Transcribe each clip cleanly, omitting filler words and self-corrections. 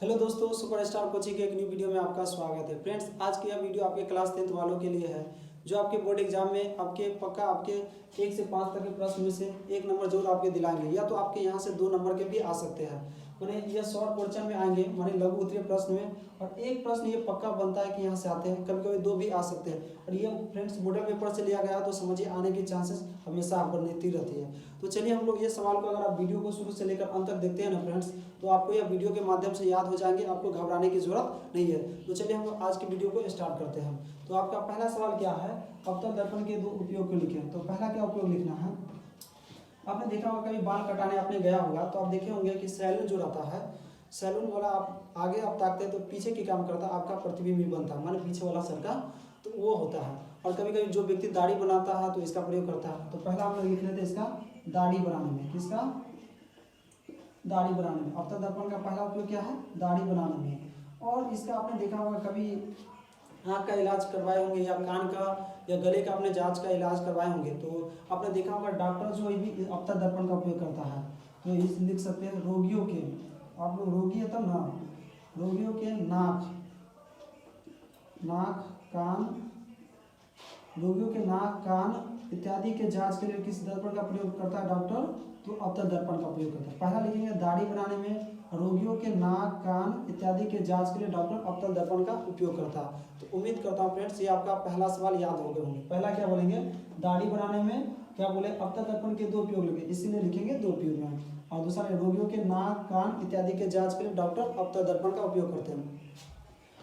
Hello दोस्तों, superstar coaching के एक न्यू वीडियो में आपका स्वागत है। फ्रेंड्स, आज की यह वीडियो आपके क्लास 10th वालों के लिए है जो आपके बोर्ड एग्जाम में आपके पक्का आपके 1 से 5 तक के प्रश्न में से 1 नंबर जरूर आपके दिलाएंगे, या तो आपके यहाँ से 2 नंबर के भी आ सकते हैं। माने ये शॉर्ट पोर्शन में आएंगे, माने लघु उत्तरीय प्रश्न में, और एक प्रश्न ये पक्का बनता है कि यहाँ से आते हैं, कभी कभी 2 भी आ सकते हैं। और ये फ्रेंड्स मॉडल पेपर से लिया गया, तो समझिए आने की चांसेस हमेशा बनती रहती है। तो चलिए हम लोग ये सवाल को, अगर आप वीडियो को शुरू से लेकर अंत तक देखते हैं ना फ्रेंड्स, तो आपको यह वीडियो के माध्यम से याद हो जाएंगे, आपको घबराने की जरूरत नहीं है। तो चलिए हम आज की वीडियो को स्टार्ट करते हैं। तो आपका पहला सवाल क्या है, अवतल दर्पण के 2 उपयोग को लिखें। तो पहला क्या उपयोग लिखना है, आपने देखा होगा कभी बाल कटाने आपने गया होगा तो आप देखे होंगे कि सैलून जो रहता है, सैलून वाला आप आगे आप ताकते हैं तो पीछे की काम करता है, आपका प्रतिबिंब भी बनता है, माने पीछे वाला सर का, तो वो होता है। और कभी कभी जो व्यक्ति दाढ़ी बनाता है तो इसका प्रयोग करता है। तो पहला हम लोग लिख लेते हैं इसका दाढ़ी बनाने में, किसका, दाढ़ी बनाने में। अवतल दर्पण का पहला उपयोग क्या है, दाढ़ी बनाने में। और इसका आपने देखा होगा कभी आँख का इलाज करवाए होंगे, या कान का या गले का आपने जांच का इलाज करवाए होंगे, तो आपने देखा होगा डॉक्टर जो भी अवतल दर्पण का उपयोग करता है। तो इस लिख सकते हैं रोगियों के, आप लोग रोगी है तब ना, रोगियों के नाक कान, रोगियों के नाक कान इत्यादि के जांच के लिए किस दर्पण का प्रयोग करता है डॉक्टर, तो अवतल दर्पण का प्रयोग करता है। पहला लिखेंगे दाढ़ी बनाने में, रोगियों के नाक कान इत्यादि के जांच के लिए डॉक्टर अवतल दर्पण का उपयोग करता है। तो उम्मीद करता हूँ फ्रेंड्स ये आपका पहला सवाल याद हो गए होंगे। पहला क्या बोलेंगे, दाढ़ी बनाने में क्या बोले, अवतल दर्पण के 2 उपयोग लिखे, इसीलिए लिखेंगे 2 उपयोग में। और दूसरा रोगियों के नाक कान इत्यादि के जांच के लिए डॉक्टर अवतल दर्पण का उपयोग करते हैं।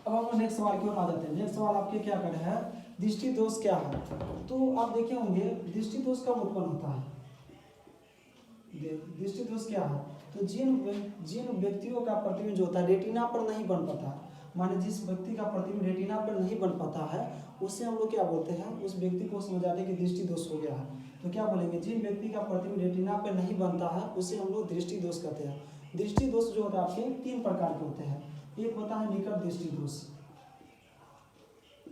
अब हम नेक्स्ट सवाल की ओर आ जाते हैं। नेक्स्ट सवाल आपके क्या कर है, दृष्टि दोष क्या है। तो आप देखे होंगे दृष्टि दोष कब उत्पन्न होता है, दृष्टि दोष क्या है, तो जिन व्यक्तियों का प्रतिबिंब जो होता है रेटिना पर नहीं बन पाता, माने जिस व्यक्ति का प्रतिबिंब रेटिना पर नहीं बन पाता है उससे हम लोग क्या बोलते हैं, उस व्यक्ति को समझ आते हैं कि दृष्टि दोष हो गया है। तो क्या बोलेंगे, जिन व्यक्ति का प्रतिबिंब रेटिना पर नहीं बनता है उसे हम लोग दृष्टि दोष कहते हैं। दृष्टि दोष जो होता है आपके 3 प्रकार के होते हैं। एक होता है निकट दृष्टि दोष,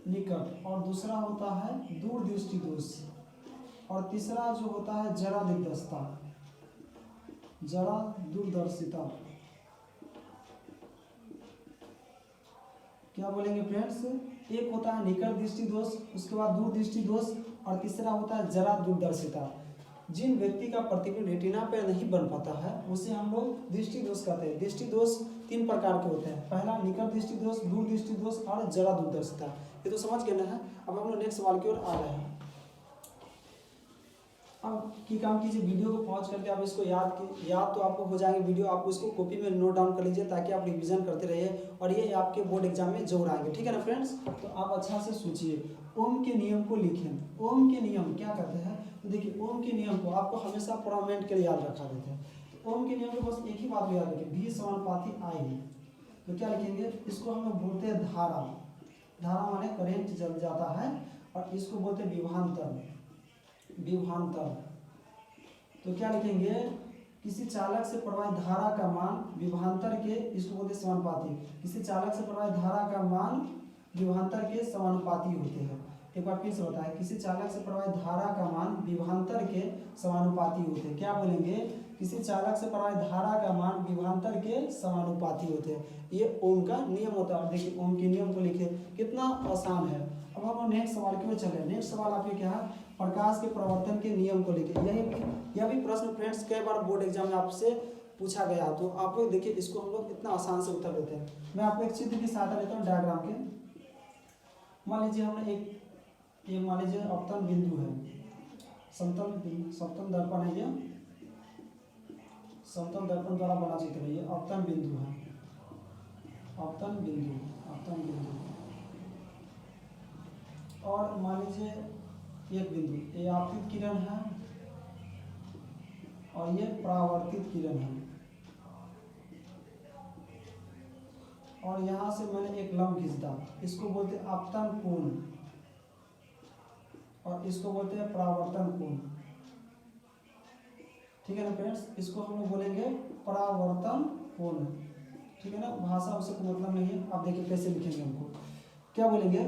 निकट, और दूसरा होता है दूर दृष्टि दोष, और तीसरा जो होता है जरा दिग्दर्शिता, जरा दूरदर्शिता। क्या बोलेंगे फ्रेंड्स, एक होता है निकट दृष्टि दोष, उसके बाद दूर दृष्टि दोष, और तीसरा होता है जरा दूरदर्शिता। जिन व्यक्ति का प्रतिबिंब रेटिना पर नहीं बन पाता है उसे हम लोग दृष्टि दोष कहते हैं। दृष्टि दोष 3 प्रकार के होते हैं, पहला निकट दृष्टि दोष, दूर दृष्टि दोष और जरा दूरदर्शिता। ये तो समझ गए ना है। अब हम लोग नेक्स्ट सवाल की ओर आ रहे हैं। अब की काम कीजिए, वीडियो को पॉज करके आप इसको याद तो आपको हो जाएंगे वीडियो, आप उसको कॉपी में नोट डाउन कर लीजिए ताकि आप रिवीजन करते रहिए और ये आपके बोर्ड एग्जाम में जरूर आएंगे, ठीक है ना फ्रेंड्स। तो आप अच्छा से सोचिए, ओम के नियम को लिखें। ओम के नियम क्या कहते हैं, तो देखिए ओम के नियम को आपको हमेशा परमानेंट के लिए याद रखा देते हैं। तो ओम के नियम को बस एक ही बात याद रखें, V समानुपाती I। तो क्या लिखेंगे, इसको हम लोग बोलते हैं धारा, धारा माने करेंट चल जाता है, और इसको बोलते हैं विभवांतर, विभवांतर। तो क्या लिखेंगे, किसी चालक से प्रवाहित धारा का मान विभवांतर के, इसको बोलते हैं समानुपाती, किसी चालक से प्रवाहित धारा का मान विभवांतर के समानुपाती होते हैं। एक बार फिर से बताएं, किसी चालक से प्रवाहित धारा का मान विभवांतर के समानुपाती होते हैं। क्या बोलेंगे, किसी चालक से प्रवाहित धारा का मान विभवांतर के समानुपाती होते हैं। ये ओम का नियम होता है। देखिए ओम के नियम को लिखे, कितना आसान है। अब हम नेक्स्ट सवाल की ओर चले। नेक्स्ट सवाल आपके क्या है, प्रकाश के प्रवर्तन के नियम को लिखे। यह भी प्रश्न फ्रेंड्स कई बार बोर्ड एग्जाम में आपसे पूछा गया, तो आप लोग देखिए इसको हम लोग इतना आसान से उत्तर देते हैं। मैं आपको एक चित्र की सहायता लेता हूँ, डायग्राम के। मान लीजिए हमने एक मान लीजिए अवतल बिंदु है, समतल दर्पण है, ये समतल दर्पण द्वारा बना चित्र है, ये अवतल बिंदु है, अवतल बिंदु। और मान लीजिए एक बिंदु, ये आपतित किरण है और ये परावर्तित किरण है, और यहां से मैंने एक लंब खींचा, इसको बोलते हैं आपतन कोण, और इसको बोलते हैं परावर्तन कोण, ठीक है ना फ्रेंड्स। इसको हम लोग बोलेंगे परावर्तन कोण, ठीक है ना, भाषा उससे कोई मतलब नहीं है। आप देखिए कैसे लिखेंगे, हमको क्या बोलेंगे,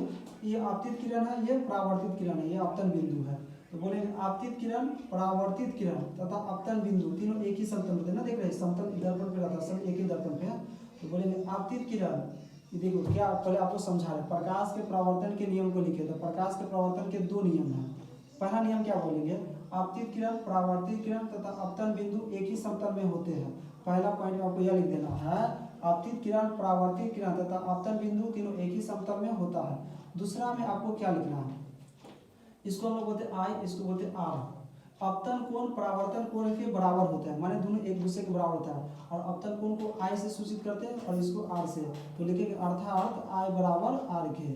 ये आपतित किरण है, ये परावर्तित किरण है, ये आपतन बिंदु है। तो बोलेंगे आपतित किरण, परावर्तित किरण तथा आपतन बिंदु तीनों एक ही समतल होते हैं ना, देख रहे हैं समतल दर्पण पे रहता है, सब एक ही दर्पण पे है। तो बोलेंगे आपतित किरण, ये देखो क्या पहले आपको समझा रहे प्रकाश के परावर्तन के नियम को लिखे। तो प्रकाश के परावर्तन के दो नियम हैं। पहला नियम क्या बोलेंगे, आपतित किरण परावर्तित किरण तथा अपतन बिंदु एक ही समतल में होते हैं। पहला पॉइंट में आपको यह लिख देना है, आपतित किरण परावर्तित किरण तथा अपतन बिंदु तीनों एक ही समतल में होता है। दूसरा में आपको क्या लिखना है, इसको हम लोग बोलते हैं आई, इसको बोलते हैं आर। अपतन कोण परावर्तन कोण के बराबर होता है, माने दोनों एक दूसरे के बराबर होता है। और अपतन कोण को आई से सूचित करते हैं और इसको आर से, तो लिखेंगे अर्थात आई बराबर आर के।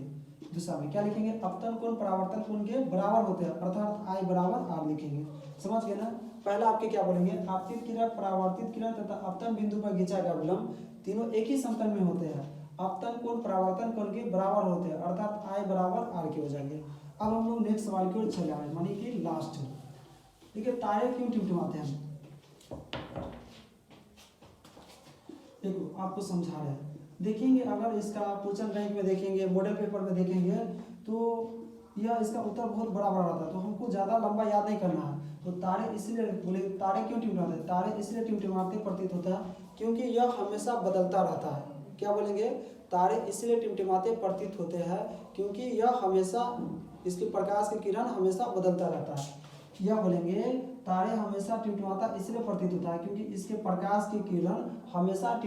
दूसरा में क्या लिखेंगे, अपतन कोण परावर्तन कोण के बराबर होते हैं अर्थात आई बराबर आर लिखेंगे। समझ गए ना। पहला आपके क्या बोलेंगे, आपतित किरण परावर्तित किरण तथा अपतन बिंदु पर खींचा गया विलंब तीनों एक ही समतल में होते हैं। अपतन कोण परावर्तन कोण के बराबर होते हैं अर्थात आई बराबर आर के हो जाएंगे। अब हम लोग नेक्स्ट सवाल की ओर चले आए, मानी कि लास्ट। ठीक है, तारे क्यों टिमटिमाते हैं, देखो आपको समझा रहे हैं। देखेंगे अगर इसका क्वेश्चन बैंक में देखेंगे, मॉडल पेपर में देखेंगे, तो यह इसका उत्तर बहुत बड़ा बड़ा रहता है, तो हमको ज़्यादा लंबा याद नहीं करना है। तो तारे इसलिए बोले, तारे क्यों टिमटिमाते हैं, तारे इसलिए टिमटिमाते प्रतीत होता है क्योंकि यह हमेशा बदलता रहता है। क्या बोलेंगे, तारे इसलिए टिमटिमाते प्रतीत होते हैं क्योंकि यह हमेशा, इसके प्रकाश की किरण हमेशा बदलता रहता है। यह बोलेंगे तारे हमेशा टिमटिमाता इसलिए प्रतीत होता है क्योंकि इसके प्रकाश की किरण हमेशा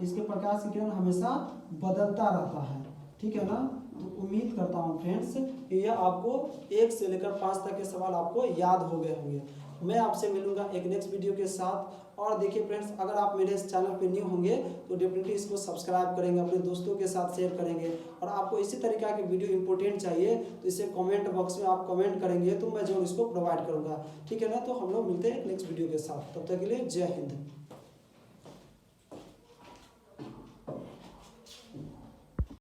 इसके प्रकाश की किरण हमेशा बदलता रहता है। ठीक है ना। तो उम्मीद करता हूँ फ्रेंड्स यह आपको 1 से लेकर 5 तक के सवाल आपको याद हो गए होंगे। मैं आपसे मिलूंगा एक नेक्स्ट वीडियो के साथ। और देखिए फ्रेंड्स, अगर आप मेरे इस चैनल पे न्यू होंगे तो डेफिनेटली इसको सब्सक्राइब करेंगे, अपने दोस्तों के साथ शेयर करेंगे। और आपको इसी तरीका के वीडियो इंपॉर्टेंट चाहिए तो इसे कमेंट बॉक्स में आप कमेंट करेंगे तो मैं जरूर इसको प्रोवाइड करूँगा। ठीक है ना। तो हम लोग मिलते हैं नेक्स्ट वीडियो के साथ, तब तक के लिए जय हिंद।